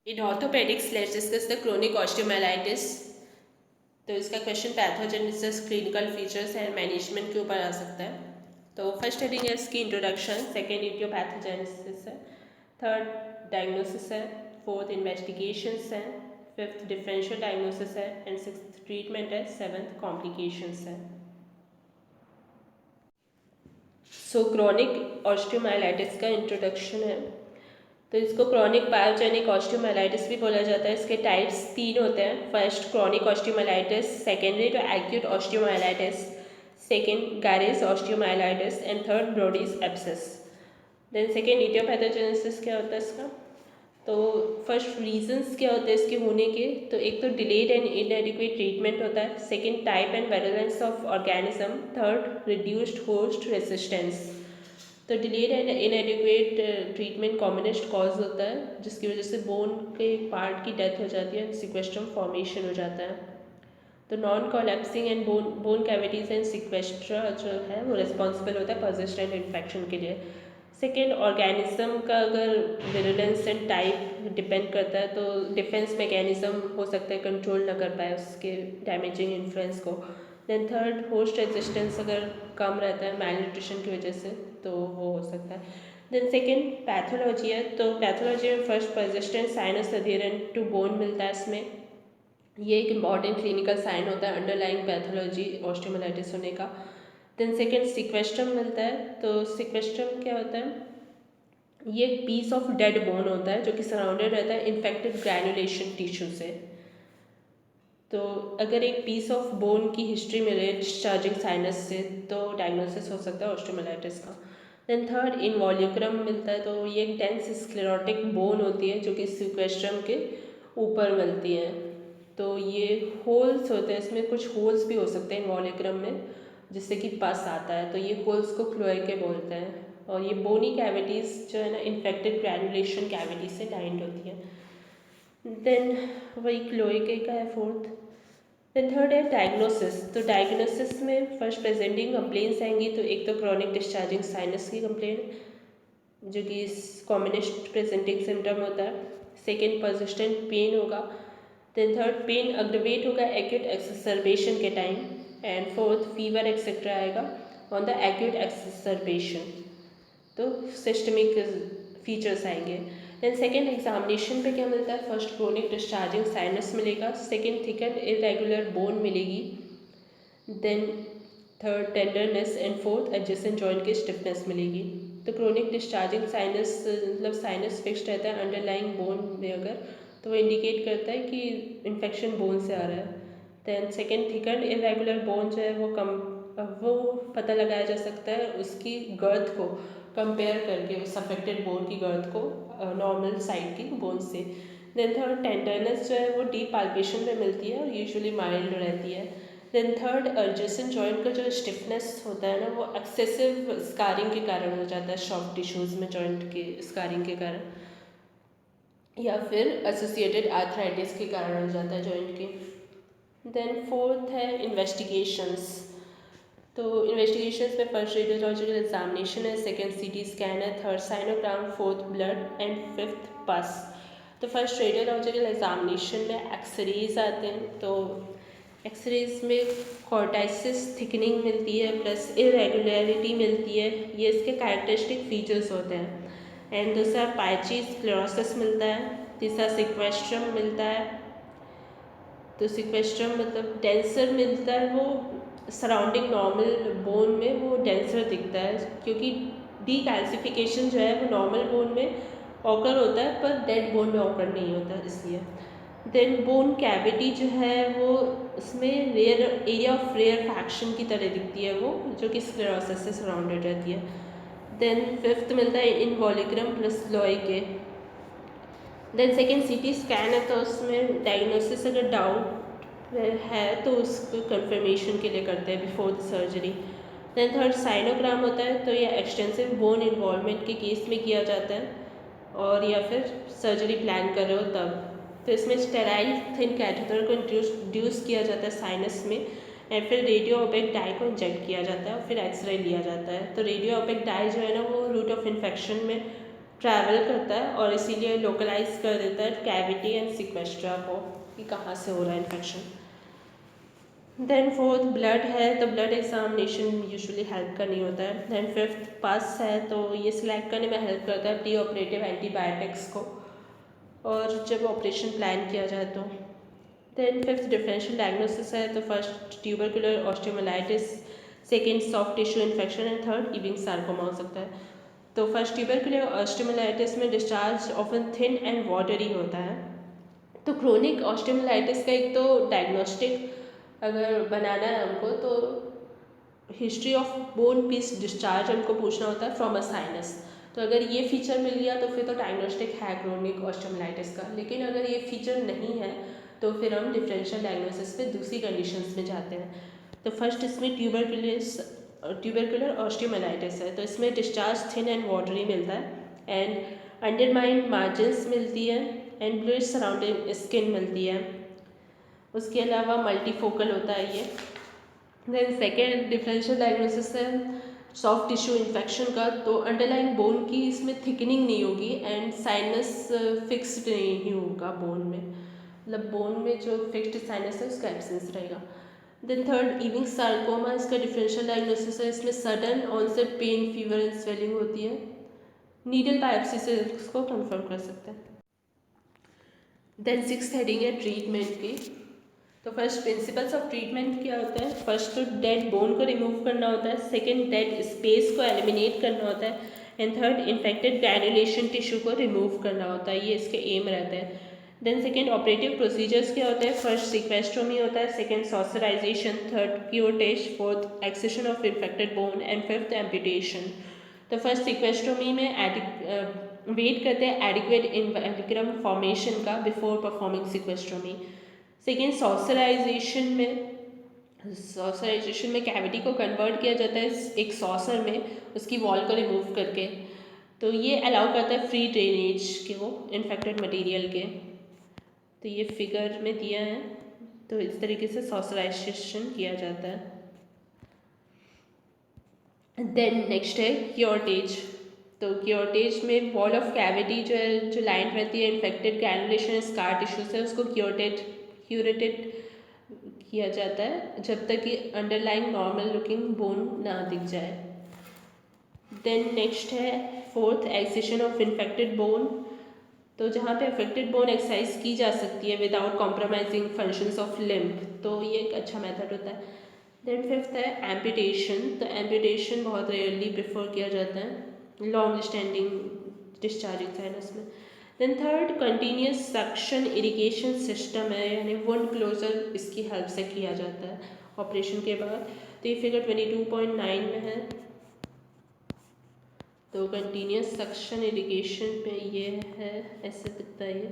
In orthopaedics let's discuss the chronic osteomyelitis. तो इसका question pathogenesis, clinical features and management के ऊपर आ सकता है। तो फर्स्ट हेडिंग है इसकी इंट्रोडक्शन, सेकेंड इटियोपैथोजेनेसिस है, थर्ड डायग्नोसिस है, फोर्थ इन्वेस्टिगेशंस है, फिफ्थ डिफरेंशियल डायग्नोसिस है एंड सिक्स्थ ट्रीटमेंट है, सेवन्थ कॉम्प्लिकेशंस है। सो क्रोनिक ऑस्टियोमाइलाइटिस का इंट्रोडक्शन है। तो इसको क्रॉनिक पायोजेनिक ऑस्टियोमाइलाइटिस भी बोला जाता है। इसके टाइप्स 3 होते हैं। First chronic osteomyelitis, secondary to acute osteomyelitis, second Garre's osteomyelitis and third Brodie's abscess. Then second etiopathogenesis क्या होता है इसका। तो फर्स्ट रीजंस क्या होते हैं इसके होने के। तो एक तो डिलेड एंड इनएडिक्वेट ट्रीटमेंट होता है, second type and virulence of organism, third reduced host resistance. तो delayed and inadequate treatment commonest cause होता है जिसकी वजह से बोन के पार्ट की डेथ हो जाती है, सिक्वेस्ट्रम फॉर्मेशन हो जाता है। तो non collapsing and bone cavities and sequestra जो है वो रिस्पॉन्सिबल होता है पर्सिस्टेंट इन्फेक्शन के लिए। सेकेंड, ऑर्गेनिज्म का अगर विरुलेंस एंड टाइप डिपेंड करता है तो डिफेंस मैकेनिज्म हो सकता है कंट्रोल ना कर पाए उसके डैमेजिंग इन्फ्लुएंस को। देन थर्ड, होस्ट रेजिस्टेंस अगर कम रहता है मैल न्यूट्रिशन की वजह से तो वो हो सकता है। देन सेकेंड पैथोलॉजी है। तो पैथोलॉजी में first persistent sinus adherent to bone मिलता है इसमें। ये एक इम्पॉर्टेंट क्लिनिकल साइन होता है अंडरलाइंग पैथोलॉजी ऑस्टियोमाइलाइटिस होने का। देन सेकेंड सिक्वेस्ट्रम मिलता है। तो सिक्वेस्ट्रम क्या होता है, ये एक पीस ऑफ डेड बोन होता है जो कि सराउंडेड रहता है इन्फेक्टेड ग्रैनुलेशन टिश्यू से। तो अगर एक पीस ऑफ बोन की हिस्ट्री मिले डिस्चार्जिंग साइनस से तो डायग्नोसिस हो सकता है ऑस्टियोमाइलाइटिस का। देन थर्ड, इनवॉल्यूक्रम मिलता है। तो ये एक डेंस स्क्लेरोटिक बोन होती है जो कि सिक्वेस्ट्रम के ऊपर मिलती है। तो ये होल्स होते हैं, इसमें कुछ होल्स भी हो सकते हैं इनवॉल्यूक्रम में जिससे कि पस आता है। तो ये होल्स को क्लोएके बोलते हैं। और ये बोनी कैविटीज़ जो है ना इन्फेक्टेड ग्रैनुलेशन कैविटी से लाइंड होती है। देन वही क्लोएके का है फोर्थ। देन थर्ड है डायग्नोसिस। तो डायग्नोसिस में फर्स्ट प्रेजेंटिंग कंप्लेंट्स आएंगी। तो एक तो क्रॉनिक डिस्चार्जिंग साइनस की कंप्लेंट जो कि कॉम्बिनेस्ट प्रेजेंटिंग सिम्टम होता है। सेकेंड, परसिस्टेंट पेन होगा। देन थर्ड, पेन अग्रवेट होगा एक्यूट एक्सरबेशन के time. And fourth, fever etcetera आएगा ऑन द एक्यूट एक्सरबेशन। तो सिस्टमिक फीचर्स आएंगे। देन सेकेंड, एग्जामिनेशन पे क्या मिलता है, फर्स्ट क्रोनिक डिस्चार्जिंग साइनस मिलेगा, सेकेंड थिकन इरेगुलर बोन मिलेगी, then third tenderness and fourth adjacent joint की स्टिफनेस मिलेगी। तो क्रोनिक डिस्चार्जिंग साइनस मतलब साइनस फिक्स्ड रहता है अंडरलाइंग बोन में अगर, तो वो इंडिकेट करता है कि इन्फेक्शन बोन से आ रहा है। Then second, thicken irregular bone जो है वो पता लगाया जा सकता है उसकी गर्थ को कंपेयर करके उस अफेक्टेड बोन की गर्थ को नॉर्मल साइड की बोन से। देन थर्ड, टेंडरनेस जो है वो डीप पाल्पेशन में मिलती है और यूजुअली माइल्ड रहती है। देन थर्ड, एडजेसेंट जॉइंट का जो स्टिफनेस होता है ना वो एक्सेसिव स्कारिंग के कारण हो जाता है, सॉफ्ट टिश्यूज़ में जॉइंट के स्कारिंग के कारण या फिर एसोसिएटेड आर्थराइटिस के कारण हो जाता है जॉइंट के। देन फोर्थ है इन्वेस्टिगेशंस। तो इन्वेस्टिगेशंस में फर्स्ट रेडियोलॉजिकल एग्जामिनेशन है, सेकेंड सीटी स्कैन है, third sinogram, fourth blood and fifth pus. तो फर्स्ट रेडियोलॉजिकल एग्जामिनेशन में एक्सरेज आते हैं। तो एक्सरेज में कॉर्टाइसिस थिकनिंग मिलती है प्लस इरेगुलरिटी मिलती है, ये इसके कैरेक्टरिस्टिक फीचर्स होते हैं। एंड दूसरा पाइची स्क्लेरोसिस मिलता है, तीसरा सिक्वेस्ट्रम मिलता है। तो सिक्वेस्ट्रम मतलब डेंसर मिलता है, वो सराउंडिंग नॉर्मल बोन में वो डेंसर दिखता है क्योंकि डीकैल्सिफिकेशन जो है वो नॉर्मल बोन में ऑकर होता है पर डेड बोन में ऑकर नहीं होता इसलिए। देन बोन कैविटी जो है वो उसमें rare area of rarefaction की तरह दिखती है वो जो कि स्क्लेरोसिस से सराउंडेड रहती है। देन फिफ्थ मिलता है इनवॉल्यूक्रम प्लस लोइके। देन सेकेंड सीटी स्कैन है, तो उसमें डायग्नोसिस अगर डाउट है तो उसको कंफर्मेशन के लिए करते हैं before the surgery. Then third sinogram होता है, तो यह एक्सटेंसिव बोन इन्वॉल्वमेंट के केस में किया जाता है और या फिर सर्जरी प्लान कर रहे हो तब। तो इसमें स्टेराइल थिन कैथेटर को इंट्रोड्यूस किया जाता है साइनस में एंड फिर रेडियो ओपेक डाई को इंजेक्ट किया जाता है और फिर एक्सरे लिया जाता है। तो रेडियो ओपेक डाई जो है ना वो रूट ऑफ इन्फेक्शन में ट्रैवल करता है और इसीलिए लोकलाइज कर देता है कैविटी एंड सिक्वेस्ट्रा को कि कहाँ से हो रहा है इन्फेक्शन। देन फोर्थ ब्लड है तो ब्लड एग्जामिनेशन यूजुअली हेल्प करनी होता है। देन फिफ्थ पास है तो ये सिलेक्ट करने में हेल्प करता है प्री ऑपरेटिव एंटीबायोटिक्स को और जब ऑपरेशन प्लान किया जाए तो। देन फिफ्थ डिफरेंशियल डायग्नोसिस है तो first tubercular osteomyelitis, second soft tissue infection and third Ewing sarcoma हो सकता है। तो फर्स्ट ट्यूबरकुलर ऑस्टियोमाइलाइटिस में discharge often thin and watery होता है। तो क्रोनिक ऑस्टियोमाइलाइटिस का एक तो डायग्नोस्टिक अगर बनाना है हमको तो history of bone piece discharge हमको पूछना होता है फ्रॉम अ साइनस। तो अगर ये फीचर मिल गया तो फिर तो डायग्नोस्टिक है क्रोनिक ऑस्टियोमाइलाइटिस का। लेकिन अगर ये फीचर नहीं है तो फिर हम डिफरेंशियल डायग्नोसिस पे दूसरी कंडीशंस में जाते हैं। तो फर्स्ट इसमें ट्यूबरकुलर ऑस्टियोमाइलाइटिस है तो इसमें डिस्चार्ज थिन एंड वाटरी मिलता है एंड अंडरमाइंड मार्जिन्स मिलती है एंड ब्लड सराउंडिंग स्किन मिलती है। उसके अलावा मल्टीफोकल होता है ये। देन सेकेंड डिफरेंशियल डायग्नोसिस है सॉफ्ट टिश्यू इन्फेक्शन का। तो अंडरलाइंग बोन की इसमें थिकनिंग नहीं होगी एंड साइनस फिक्स्ड नहीं होगा बोन में, मतलब बोन में जो फिक्स्ड साइनस है उसका एब्सेंस रहेगा। देन थर्ड इविंग सार्कोमा, इसका डिफरेंशियल डायग्नोसिस है। इसमें sudden onset pain, fever and swelling होती है। नीडल बायोप्सी से इसको कंफर्म कर सकते हैं। देन सिक्स हेडिंग है ट्रीटमेंट की। तो फर्स्ट प्रिंसिपल्स ऑफ ट्रीटमेंट क्या होता है। फर्स्ट तो डेड बोन को रिमूव करना होता है, सेकेंड डेड स्पेस को एलिमिनेट करना होता है and third infected granulation tissue को रिमूव करना होता है। ये इसके एम रहते हैं। देन सेकेंड ऑपरेटिव प्रोसीजर्स क्या होते हैं। फर्स्ट सिक्वेस्ट्रोमी होता है, second saucerisation, third curettage, fourth excision of infected bone and fifth amputation. तो फर्स्ट सिक्वेस्ट्रोमी में वेट करते हैं एडिक्वेट इन्वेंट्रिकम फॉर्मेशन का before performing sequestrectomy. Second saucerisation में कैविटी को कन्वर्ट किया जाता है एक सॉसर में, उसकी वॉल को रिमूव करके। तो ये अलाउ करता है फ्री ड्रेनेज के वो इन्फेक्टेड मटेरियल के। तो ये फिगर में दिया है। तो इस तरीके से सॉसराइजेशन किया जाता है। देन नेक्स्ट है क्योटेज। तो क्योटेज में वॉल ऑफ कैविटी जो है, जो लाइन रहती है इन्फेक्टेड ग्रैनुलेशन स्कार टिश्यू से, उसको क्यूरेटेड किया जाता है जब तक कि अंडरलाइंग नॉर्मल लुकिंग बोन ना दिख जाए। देन नेक्स्ट है fourth excision of infected bone. तो जहाँ पे अफेक्टेड बोन एक्सरसाइज की जा सकती है without compromising functions of lymph, तो ये एक अच्छा मेथड होता है। देन फिफ्थ है एम्पुटेशन। तो एम्पुटेशन बहुत रेयरली प्रेफर किया जाता है लॉन्ग स्टैंडिंग डिस्चार्जिंग साइनस में। Then third continuous suction irrigation system है, यानी वुंड क्लोजर इसकी हेल्प से किया जाता है ऑपरेशन के बाद। तो ये फिगर 22.9 में है। तो कंटिन्यूस सक्शन इरिगेशन पे ये है, ऐसे दिखता है ये।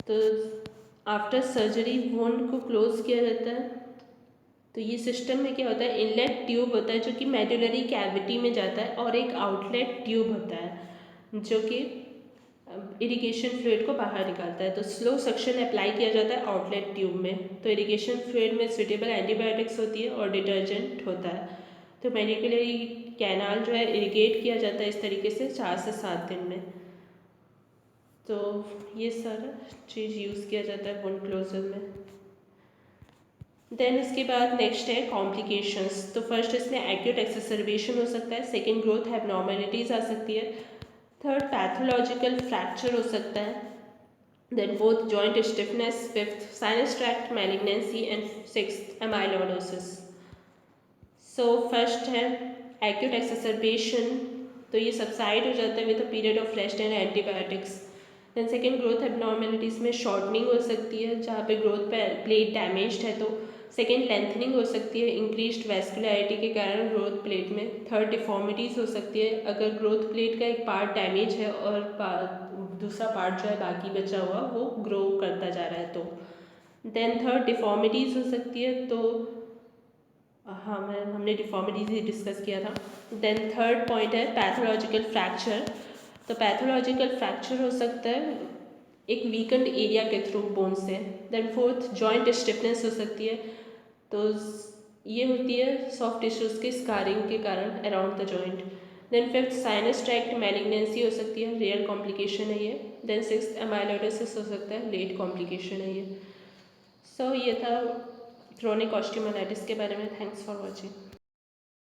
तो आफ्टर सर्जरी वुंड को क्लोज किया जाता है। तो ये सिस्टम में क्या होता है, इनलेट ट्यूब होता है जो कि मेडुलरी कैविटी में जाता है और एक आउटलेट ट्यूब होता है जो कि इरिगेशन फ्लूइड को बाहर निकालता है। तो स्लो सक्शन अप्लाई किया जाता है आउटलेट ट्यूब में। तो इरिगेशन फ्लूइड में सुटेबल एंटीबायोटिक्स होती है और डिटर्जेंट होता है। तो मेडिकुलरी कैनाल जो है इरिगेट किया जाता है इस तरीके से 4 से 7 दिन में। तो ये सारा चीज़ यूज़ किया जाता है वुंड क्लोजर में। देन उसके बाद नेक्स्ट है कॉम्प्लिकेशंस। तो फर्स्ट इसमें एक्यूट एक्सेसरबेशन हो सकता है, सेकेंड ग्रोथ एबनॉर्मेलिटीज़ आ सकती है, थर्ड पैथोलॉजिकल फ्रैक्चर हो सकता है, then fourth joint stiffness, fifth sinus tract malignancy and sixth amyloidosis. So first है एक्यूट एक्सेसरबेशन। तो ये सबसाइड हो जाता है with a period of rest and antibiotics. Then second growth abnormalities में शॉर्टनिंग हो सकती है जहाँ पे ग्रोथ प्लेट डैमेज्ड है। तो सेकेंड लेंथनिंग हो सकती है इंक्रीज्ड वैस्कुलरिटी के कारण ग्रोथ प्लेट में। थर्ड डिफॉर्मिटीज़ हो सकती है अगर ग्रोथ प्लेट का एक पार्ट डैमेज है और दूसरा पार्ट जो है बाकी बचा हुआ वो ग्रो करता जा रहा है। तो देन थर्ड डिफॉर्मिटीज़ हो सकती है। तो हाँ हमने डिफॉर्मिटीज़ ही डिस्कस किया था। देन थर्ड पॉइंट है पैथोलॉजिकल फ्रैक्चर। तो पैथोलॉजिकल फ्रैक्चर हो सकता है एक वीकेंड एरिया के थ्रू बोन से। देन फोर्थ जॉइंट स्टिफनेस हो सकती है। तो ये होती है सॉफ्ट टिश्यूज़ के स्कारिंग के कारण around the joint. Then fifth sinus tract malignancy हो सकती है, रेयर कॉम्प्लिकेशन है ये। देन सिक्स एमाइलोइडोसिस हो सकता है, लेट कॉम्प्लिकेशन है ये। सो ये था क्रोनिक ऑस्टियोमाइलाइटिस के बारे में। Thanks for watching.